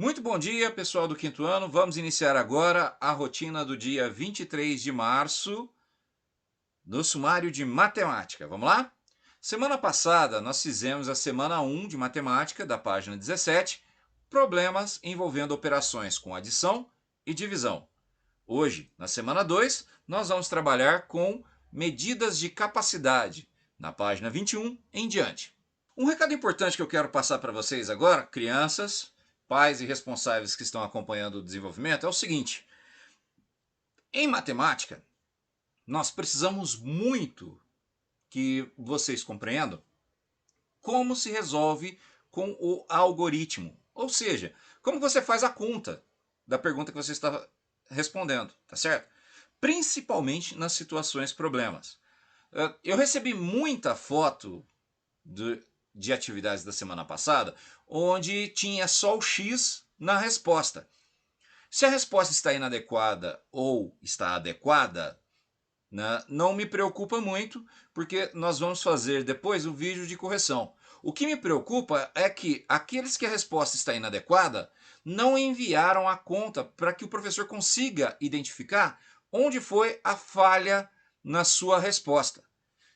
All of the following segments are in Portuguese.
Muito bom dia, pessoal do quinto ano. Vamos iniciar agora a rotina do dia 23 de março no sumário de matemática. Vamos lá? Semana passada nós fizemos a semana 1 de matemática, da página 17, problemas envolvendo operações com adição e divisão. Hoje, na semana 2, nós vamos trabalhar com medidas de capacidade, na página 21 em diante. Um recado importante que eu quero passar para vocês agora, crianças, pais e responsáveis que estão acompanhando o desenvolvimento, é o seguinte: em matemática, nós precisamos muito que vocês compreendam como se resolve com o algoritmo. Ou seja, como você faz a conta da pergunta que você está respondendo, tá certo? Principalmente nas situações problemas. Eu recebi muita foto de, de atividades da semana passada onde tinha só o X na resposta. Se a resposta está inadequada ou está adequada, né, não me preocupa muito, porque nós vamos fazer depois o vídeo de correção. O que me preocupa é que aqueles que a resposta está inadequada não enviaram a conta para que o professor consiga identificar onde foi a falha na sua resposta.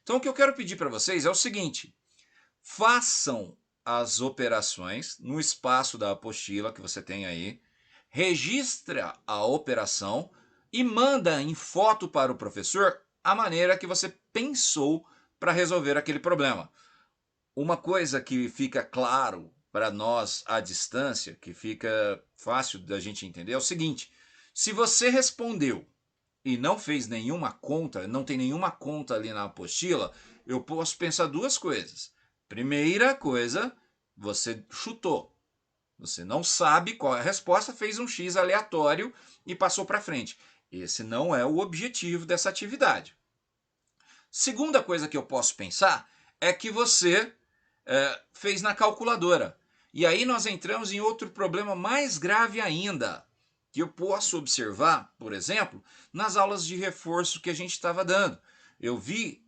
Então o que eu quero pedir para vocês é o seguinte: façam as operações no espaço da apostila que você tem aí, registra a operação e manda em foto para o professor a maneira que você pensou para resolver aquele problema. Uma coisa que fica claro para nós à distância, que fica fácil da gente entender, é o seguinte: se você respondeu e não fez nenhuma conta, não tem nenhuma conta ali na apostila, eu posso pensar duas coisas. Primeira coisa, você chutou. Você não sabe qual é a resposta, fez um X aleatório e passou para frente. Esse não é o objetivo dessa atividade. Segunda coisa que eu posso pensar é que você fez na calculadora. E aí nós entramos em outro problema mais grave ainda, que eu posso observar, por exemplo, nas aulas de reforço que a gente estava dando. Eu vi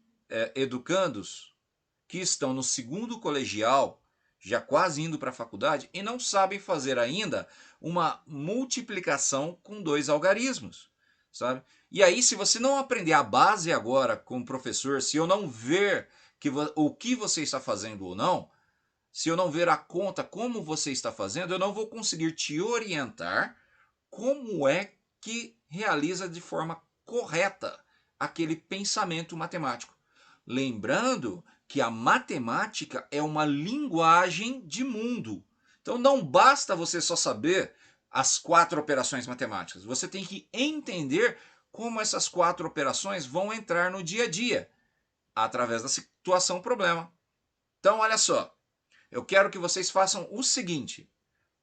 educandos que estão no segundo colegial, já quase indo para a faculdade, e não sabem fazer ainda uma multiplicação com dois algarismos, sabe? E aí, se você não aprender a base agora com o professor, se eu não ver o que você está fazendo ou não, se eu não ver a conta como você está fazendo, eu não vou conseguir te orientar como é que realiza de forma correta aquele pensamento matemático. Lembrando que a matemática é uma linguagem de mundo. Então não basta você só saber as quatro operações matemáticas. Você tem que entender como essas quatro operações vão entrar no dia a dia, através da situação problema. Então, olha só, eu quero que vocês façam o seguinte,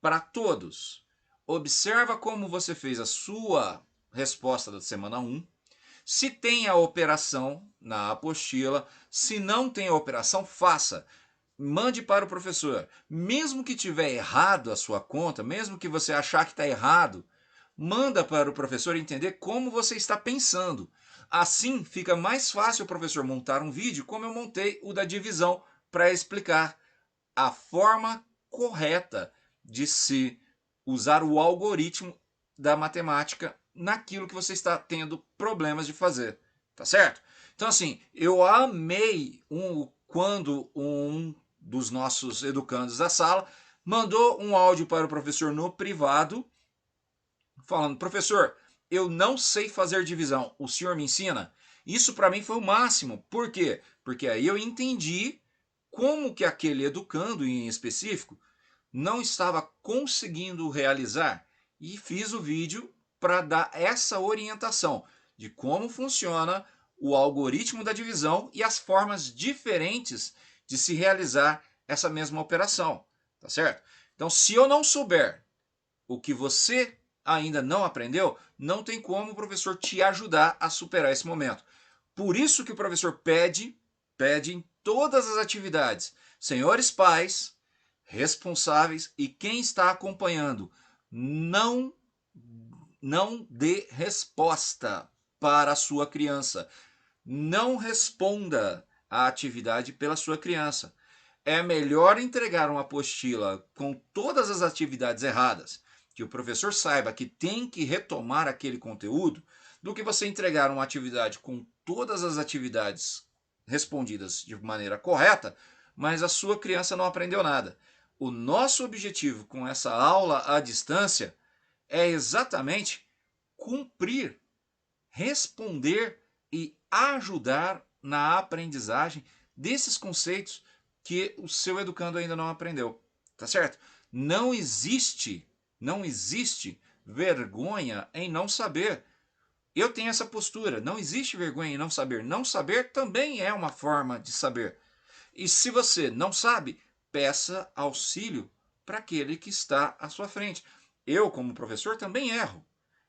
para todos. Observa como você fez a sua resposta da semana 1. Se tem a operação na apostila, se não tem a operação, faça. Mande para o professor. Mesmo que tiver errado a sua conta, mesmo que você achar que está errado, manda para o professor entender como você está pensando. Assim fica mais fácil o professor montar um vídeo, como eu montei o da divisão, para explicar a forma correta de se usar o algoritmo da matemática naquilo que você está tendo problemas de fazer, tá certo? Então assim, eu amei quando um dos nossos educandos da sala mandou um áudio para o professor no privado, falando: professor, eu não sei fazer divisão, o senhor me ensina? Isso para mim foi o máximo. Por quê? Porque aí eu entendi como que aquele educando em específico não estava conseguindo realizar, e fiz o vídeo para dar essa orientação de como funciona o algoritmo da divisão e as formas diferentes de se realizar essa mesma operação, tá certo? Então, se eu não souber o que você ainda não aprendeu, não tem como o professor te ajudar a superar esse momento. Por isso que o professor pede em todas as atividades, senhores pais, responsáveis e quem está acompanhando, não não dê resposta para a sua criança. Não responda a atividade pela sua criança. É melhor entregar uma apostila com todas as atividades erradas, que o professor saiba que tem que retomar aquele conteúdo, do que você entregar uma atividade com todas as atividades respondidas de maneira correta, mas a sua criança não aprendeu nada. O nosso objetivo com essa aula à distância é exatamente cumprir, responder e ajudar na aprendizagem desses conceitos que o seu educando ainda não aprendeu, tá certo? Não existe, não existe vergonha em não saber. Eu tenho essa postura, não existe vergonha em não saber. Não saber também é uma forma de saber. E se você não sabe, peça auxílio para aquele que está à sua frente. Eu, como professor, também erro.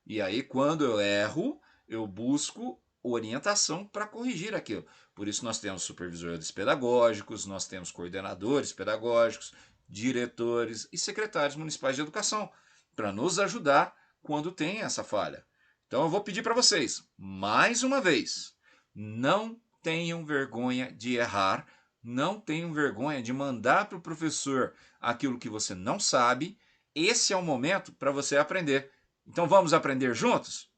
E aí, quando eu erro, eu busco orientação para corrigir aquilo. Por isso, nós temos supervisores pedagógicos, nós temos coordenadores pedagógicos, diretores e secretários municipais de educação, para nos ajudar quando tem essa falha. Então, eu vou pedir para vocês, mais uma vez, não tenham vergonha de errar, não tenham vergonha de mandar para o professor aquilo que você não sabe. Esse é o momento para você aprender. Então vamos aprender juntos?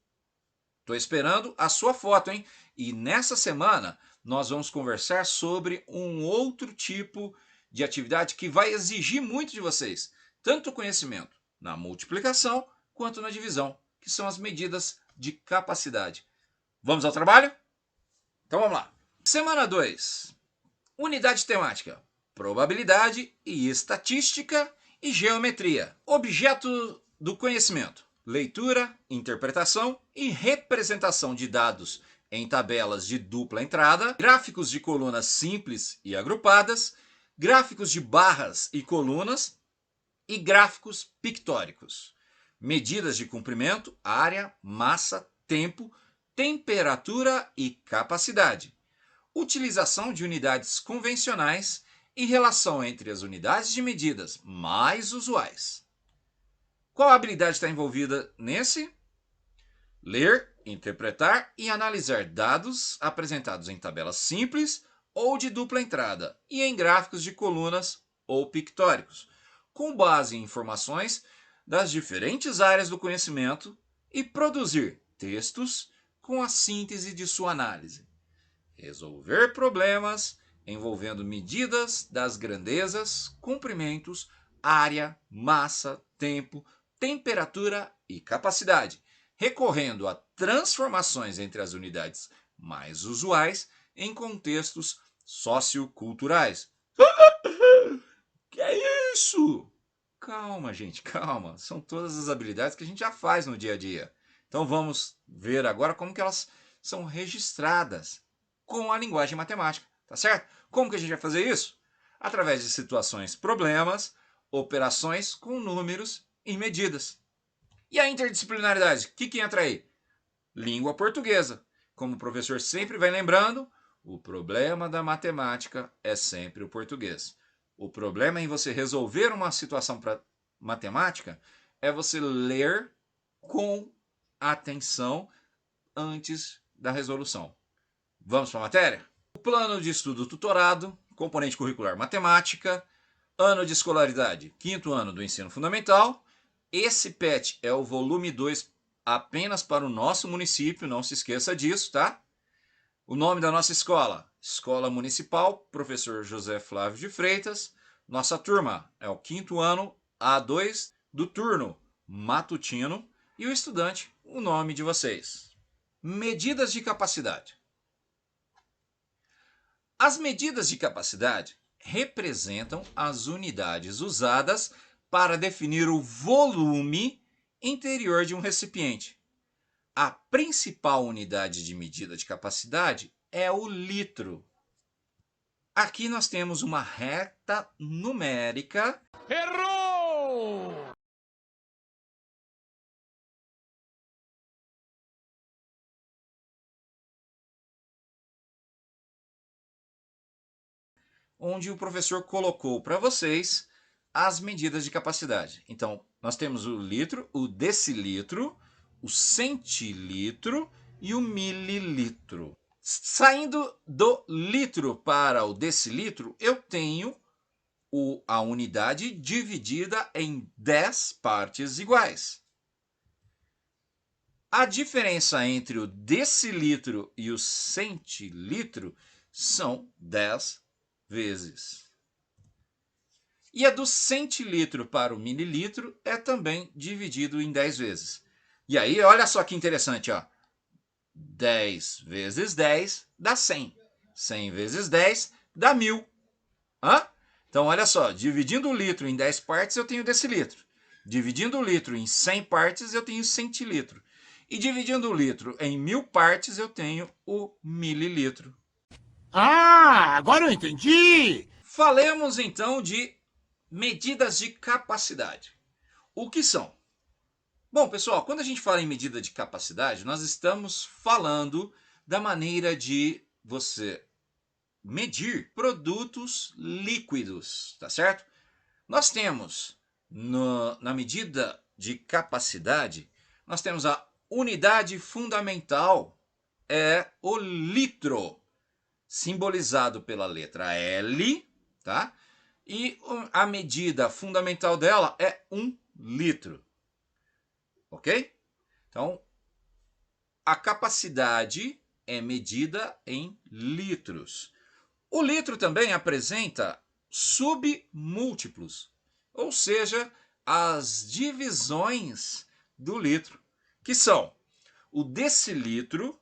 Estou esperando a sua foto, hein? E nessa semana nós vamos conversar sobre um outro tipo de atividade que vai exigir muito de vocês, tanto o conhecimento na multiplicação quanto na divisão, que são as medidas de capacidade. Vamos ao trabalho? Então vamos lá. Semana 2. Unidade temática: probabilidade e estatística e geometria. Objeto do conhecimento: leitura, interpretação e representação de dados em tabelas de dupla entrada, gráficos de colunas simples e agrupadas, gráficos de barras e colunas e gráficos pictóricos. Medidas de comprimento, área, massa, tempo, temperatura e capacidade. Utilização de unidades convencionais e relação entre as unidades de medidas mais usuais. Qual habilidade está envolvida nesse? Ler, interpretar e analisar dados apresentados em tabelas simples ou de dupla entrada e em gráficos de colunas ou pictóricos, com base em informações das diferentes áreas do conhecimento, e produzir textos com a síntese de sua análise. Resolver problemas envolvendo medidas das grandezas, comprimentos, área, massa, tempo, temperatura e capacidade, recorrendo a transformações entre as unidades mais usuais em contextos socioculturais. Que é isso? Calma, gente, calma. São todas as habilidades que a gente já faz no dia a dia. Então vamos ver agora como que elas são registradas com a linguagem matemática, tá certo? Como que a gente vai fazer isso? Através de situações, problemas, operações com números e medidas. E a interdisciplinaridade, o que entra aí? Língua portuguesa. Como o professor sempre vai lembrando, o problema da matemática é sempre o português. O problema em você resolver uma situação para matemática é você ler com atenção antes da resolução. Vamos para a matéria? O plano de estudo tutorado, componente curricular matemática, ano de escolaridade, 5º ano do ensino fundamental. Esse PET é o volume 2 apenas para o nosso município, não se esqueça disso, tá? O nome da nossa escola: Escola Municipal Professor José Flávio de Freitas. Nossa turma é o 5º ano A2 do turno matutino. E o estudante, o nome de vocês. Medidas de capacidade. As medidas de capacidade representam as unidades usadas para definir o volume interior de um recipiente. A principal unidade de medida de capacidade é o litro. Aqui nós temos uma reta numérica. Errou! Onde o professor colocou para vocês as medidas de capacidade. Então, nós temos o litro, o decilitro, o centilitro e o mililitro. Saindo do litro para o decilitro, eu tenho a unidade dividida em 10 partes iguais. A diferença entre o decilitro e o centilitro são 10 vezes. E a do centilitro para o mililitro é também dividido em 10 vezes. E aí, olha só que interessante, ó. 10 vezes 10 dá 100. 100 vezes 10 dá 1000. Hã? Então, olha só, dividindo o litro em 10 partes, eu tenho decilitro. Dividindo o litro em 100 partes, eu tenho centilitro. E dividindo o litro em 1000 partes, eu tenho o mililitro. Ah, agora eu entendi! Falemos então de medidas de capacidade. O que são? Bom, pessoal, quando a gente fala em medida de capacidade, nós estamos falando da maneira de você medir produtos líquidos, tá certo? Nós temos, na medida de capacidade, nós temos a unidade fundamental, é o litro, simbolizado pela letra L, tá? E a medida fundamental dela é 1 litro, ok? Então, a capacidade é medida em litros. O litro também apresenta submúltiplos, ou seja, as divisões do litro, que são o decilitro,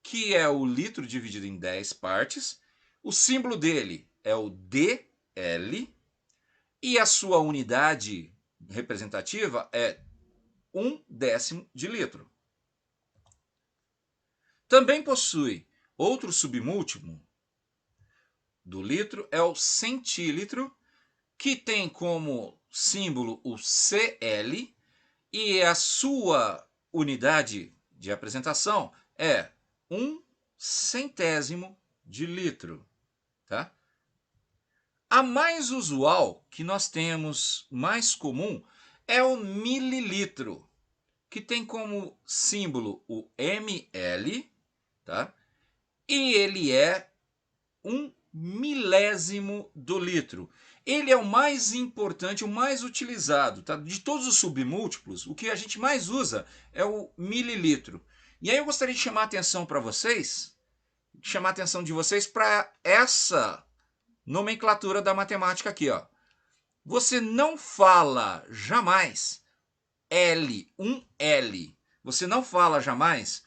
que é o litro dividido em 10 partes, o símbolo dele é o DL, e a sua unidade representativa é 1/10 de litro. Também possui outro submúltiplo do litro, é o centílitro, que tem como símbolo o CL, e a sua unidade de apresentação é 1/100 de litro. Tá? A mais usual, que nós temos mais comum, é o mililitro, que tem como símbolo o ml, tá? E ele é 1/1000 do litro. Ele é o mais importante, o mais utilizado, tá? De todos os submúltiplos, o que a gente mais usa é o mililitro. E aí eu gostaria de chamar a atenção para vocês, chamar a atenção de vocês para essa nomenclatura da matemática aqui, ó. Você não fala jamais L, 1L. Você não fala jamais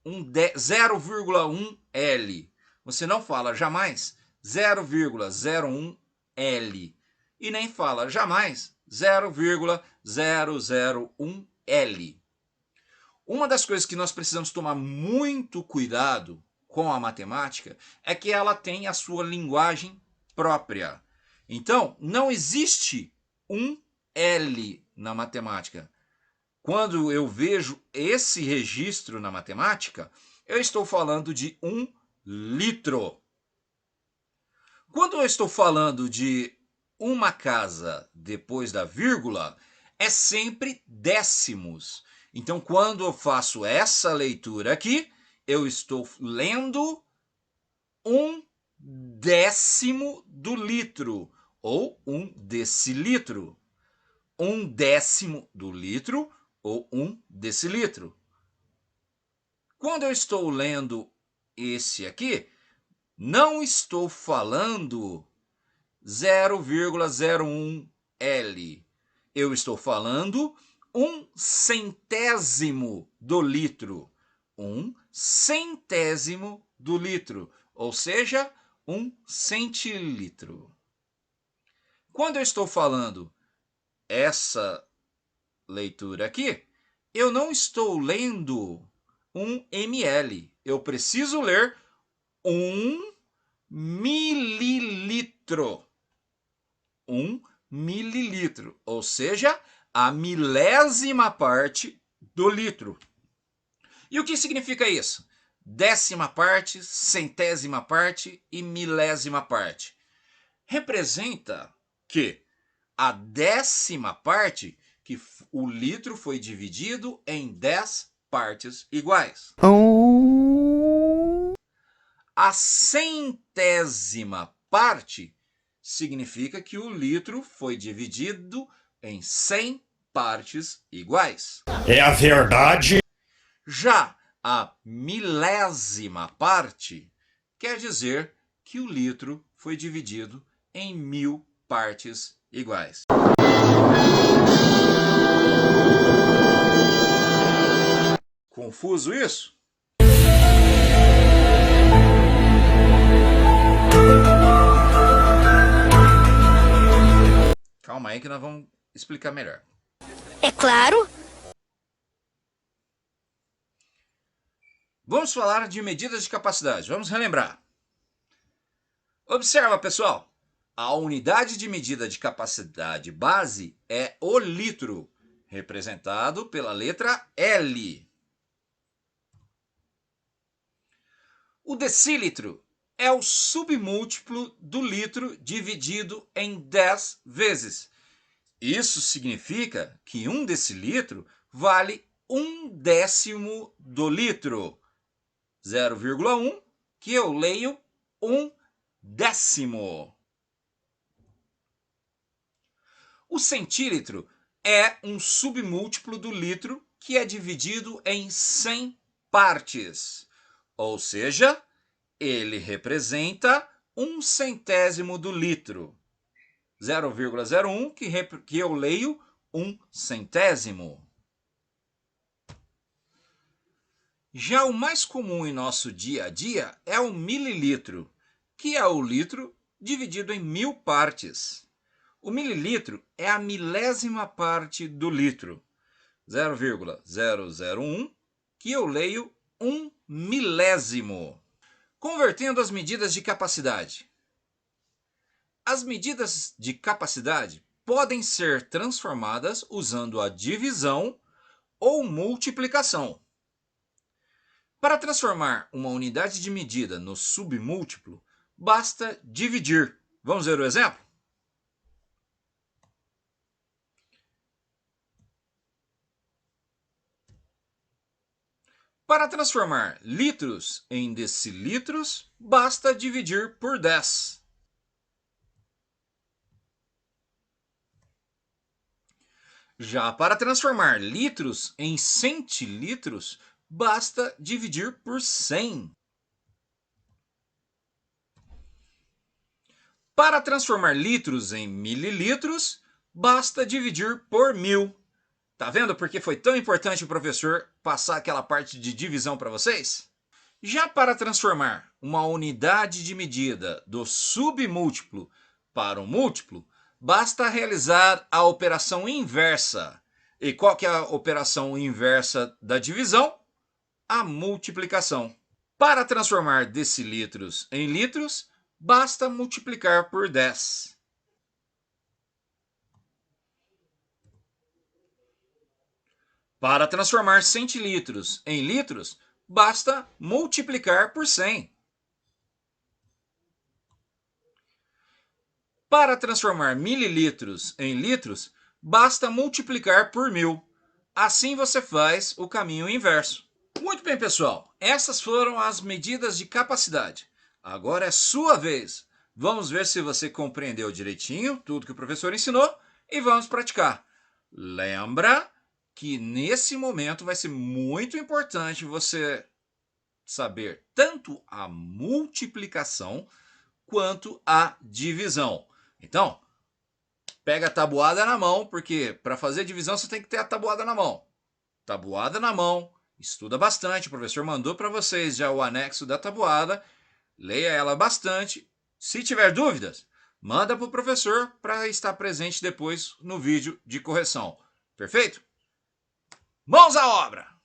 0,1 L. Você não fala jamais 0,01 L. E nem fala jamais 0,001 L. Uma das coisas que nós precisamos tomar muito cuidado com a matemática é que ela tem a sua linguagem própria. Então, não existe um L na matemática. Quando eu vejo esse registro na matemática, eu estou falando de 1 litro. Quando eu estou falando de uma casa depois da vírgula, é sempre décimos. Então, quando eu faço essa leitura aqui, eu estou lendo 1/10 do litro, ou 1 decilitro. 1/10 do litro, ou 1 decilitro. Quando eu estou lendo esse aqui, não estou falando 0,01 L. Eu estou falando 1/100 do litro. 1/100 do litro, ou seja, 1 centilitro. Quando eu estou falando essa leitura aqui, eu não estou lendo 1 ml. Eu preciso ler 1 mililitro. 1 mililitro, ou seja, a milésima parte do litro. E o que significa isso? Décima parte, centésima parte e milésima parte. Representa que a décima parte, que o litro foi dividido em 10 partes iguais. A centésima parte significa que o litro foi dividido em 100 partes iguais. É a verdade. Já a milésima parte quer dizer que o litro foi dividido em 1000 partes iguais. Confuso isso? Calma aí que nós vamos explicar melhor. É claro. Vamos falar de medidas de capacidade. Vamos relembrar. Observa, pessoal. A unidade de medida de capacidade base é o litro, representado pela letra L. O decilitro é o submúltiplo do litro dividido em 10 vezes. Isso significa que 1 decilitro vale 1/10 do litro. 0,1, que eu leio 1/10. O centílitro é um submúltiplo do litro que é dividido em 100 partes. Ou seja, ele representa 1/100º do litro. 0,01, que eu leio 1/100º. Já o mais comum em nosso dia a dia é o mililitro, que é o litro dividido em 1000 partes. O mililitro é a milésima parte do litro. 0,001, que eu leio 1/1000. Convertendo as medidas de capacidade. As medidas de capacidade podem ser transformadas usando a divisão ou multiplicação. Para transformar uma unidade de medida no submúltiplo, basta dividir. Vamos ver o exemplo? Para transformar litros em decilitros, basta dividir por 10. Já para transformar litros em centilitros, basta dividir por 100. Para transformar litros em mililitros, basta dividir por 1000. Tá vendo por que foi tão importante o professor passar aquela parte de divisão para vocês? Já para transformar uma unidade de medida do submúltiplo para um múltiplo, basta realizar a operação inversa. E qual que é a operação inversa da divisão? A multiplicação. Para transformar decilitros em litros, basta multiplicar por 10. Para transformar centilitros em litros, basta multiplicar por 100. Para transformar mililitros em litros, basta multiplicar por 1000. Assim você faz o caminho inverso. Muito bem, pessoal. Essas foram as medidas de capacidade. Agora é sua vez. Vamos ver se você compreendeu direitinho tudo que o professor ensinou e vamos praticar. Lembra que nesse momento vai ser muito importante você saber tanto a multiplicação quanto a divisão. Então, pega a tabuada na mão, porque para fazer divisão você tem que ter a tabuada na mão. Tabuada na mão, estuda bastante, o professor mandou para vocês já o anexo da tabuada, leia ela bastante. Se tiver dúvidas, manda para o professor para estar presente depois no vídeo de correção. Perfeito? Mãos à obra!